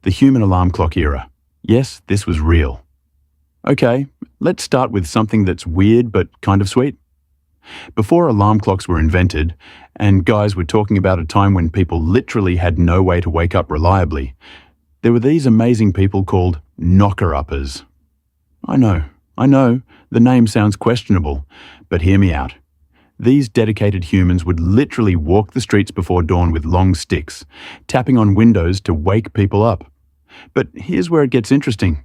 The human alarm clock era. Yes, this was real. Okay, let's start with something that's weird but kind of sweet. Before alarm clocks were invented, and guys were talking about a time when people literally had no way to wake up reliably, there were these amazing people called knocker-uppers. I know, the name sounds questionable, but hear me out. These dedicated humans would literally walk the streets before dawn with long sticks, tapping on windows to wake people up. But here's where it gets interesting.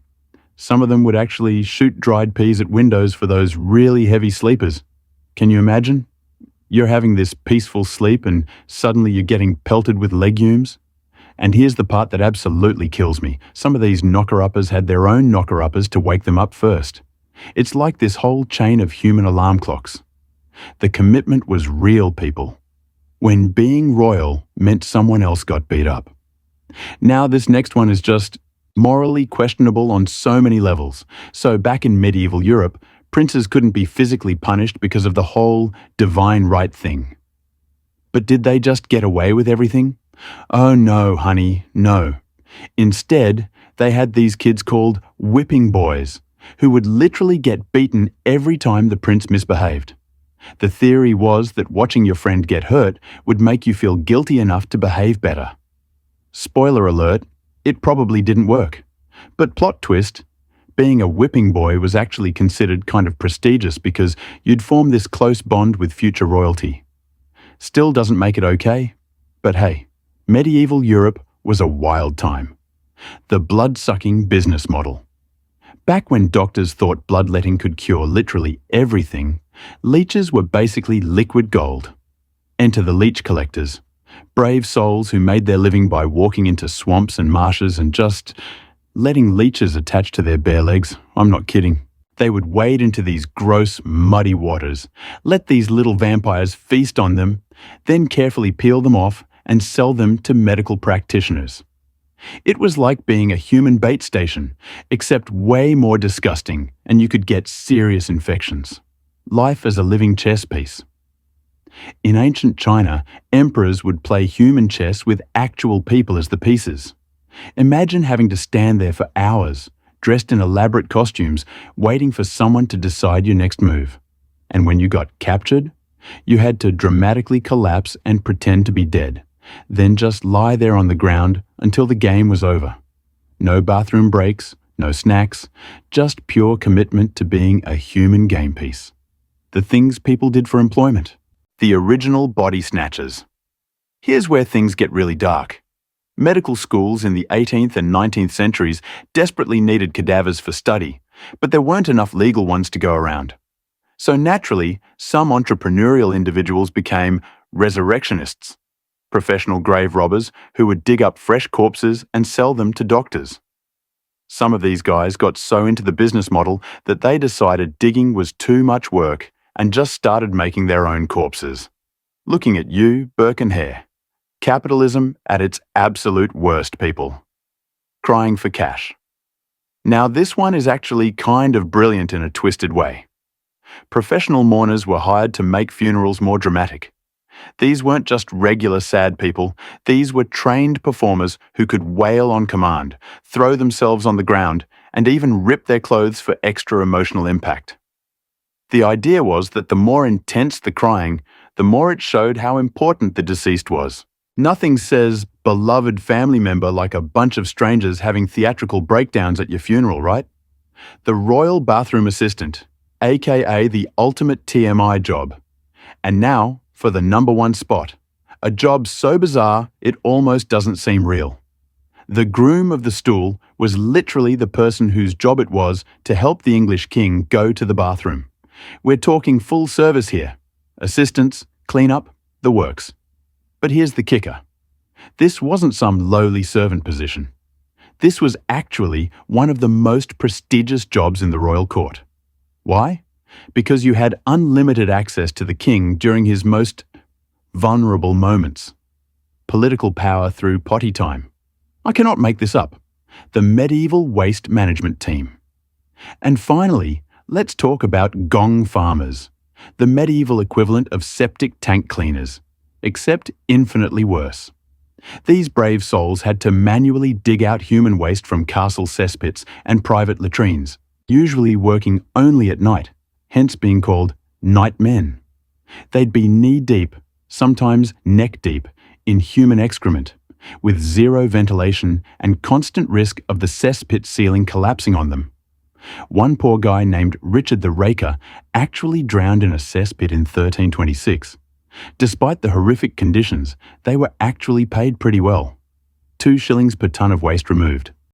Some of them would actually shoot dried peas at windows for those really heavy sleepers. Can you imagine? You're having this peaceful sleep and suddenly you're getting pelted with legumes? And here's the part that absolutely kills me. Some of these knocker-uppers had their own knocker-uppers to wake them up first. It's like this whole chain of human alarm clocks. The commitment was real, people. When being royal meant someone else got beat up. Now this next one is just morally questionable on so many levels. So back in medieval Europe, princes couldn't be physically punished because of the whole divine right thing. But did they just get away with everything? Oh no, honey, no. Instead, they had these kids called whipping boys, who would literally get beaten every time the prince misbehaved. The theory was that watching your friend get hurt would make you feel guilty enough to behave better. Spoiler alert, it probably didn't work. But plot twist, being a whipping boy was actually considered kind of prestigious because you'd form this close bond with future royalty. Still doesn't make it okay, but hey, medieval Europe was a wild time. The blood-sucking business model. Back when doctors thought bloodletting could cure literally everything, leeches were basically liquid gold. Enter the leech collectors, brave souls who made their living by walking into swamps and marshes and just letting leeches attach to their bare legs. I'm not kidding. They would wade into these gross, muddy waters, let these little vampires feast on them, then carefully peel them off and sell them to medical practitioners. It was like being a human bait station, except way more disgusting, and you could get serious infections. Life as a living chess piece. In ancient China, emperors would play human chess with actual people as the pieces. Imagine having to stand there for hours, dressed in elaborate costumes, waiting for someone to decide your next move. And when you got captured, you had to dramatically collapse and pretend to be dead, then just lie there on the ground until the game was over. No bathroom breaks, no snacks, just pure commitment to being a human game piece. The things people did for employment. The original body snatchers. Here's where things get really dark. Medical schools in the 18th and 19th centuries desperately needed cadavers for study, but there weren't enough legal ones to go around. So naturally, some entrepreneurial individuals became resurrectionists, professional grave robbers who would dig up fresh corpses and sell them to doctors. Some of these guys got so into the business model that they decided digging was too much work and just started making their own corpses. Looking at you, Burke and Hare. Capitalism at its absolute worst, people. Crying for cash. Now this one is actually kind of brilliant in a twisted way. Professional mourners were hired to make funerals more dramatic. These weren't just regular sad people, these were trained performers who could wail on command, throw themselves on the ground, and even rip their clothes for extra emotional impact. The idea was that the more intense the crying, the more it showed how important the deceased was. Nothing says beloved family member like a bunch of strangers having theatrical breakdowns at your funeral, right? The royal bathroom assistant, aka the ultimate TMI job. And now for the #1 spot, a job so bizarre it almost doesn't seem real. The groom of the stool was literally the person whose job it was to help the English king go to the bathroom. We're talking full service here. Assistants, cleanup, the works. But here's the kicker. This wasn't some lowly servant position. This was actually one of the most prestigious jobs in the royal court. Why? Because you had unlimited access to the king during his most vulnerable moments. Political power through potty time. I cannot make this up. The medieval waste management team. And finally, let's talk about gong farmers, the medieval equivalent of septic tank cleaners, except infinitely worse. These brave souls had to manually dig out human waste from castle cesspits and private latrines, usually working only at night, hence being called night men. They'd be knee-deep, sometimes neck-deep, in human excrement, with zero ventilation and constant risk of the cesspit ceiling collapsing on them. One poor guy named Richard the Raker actually drowned in a cesspit in 1326. Despite the horrific conditions, they were actually paid pretty well. 2 shillings per tonne of waste removed.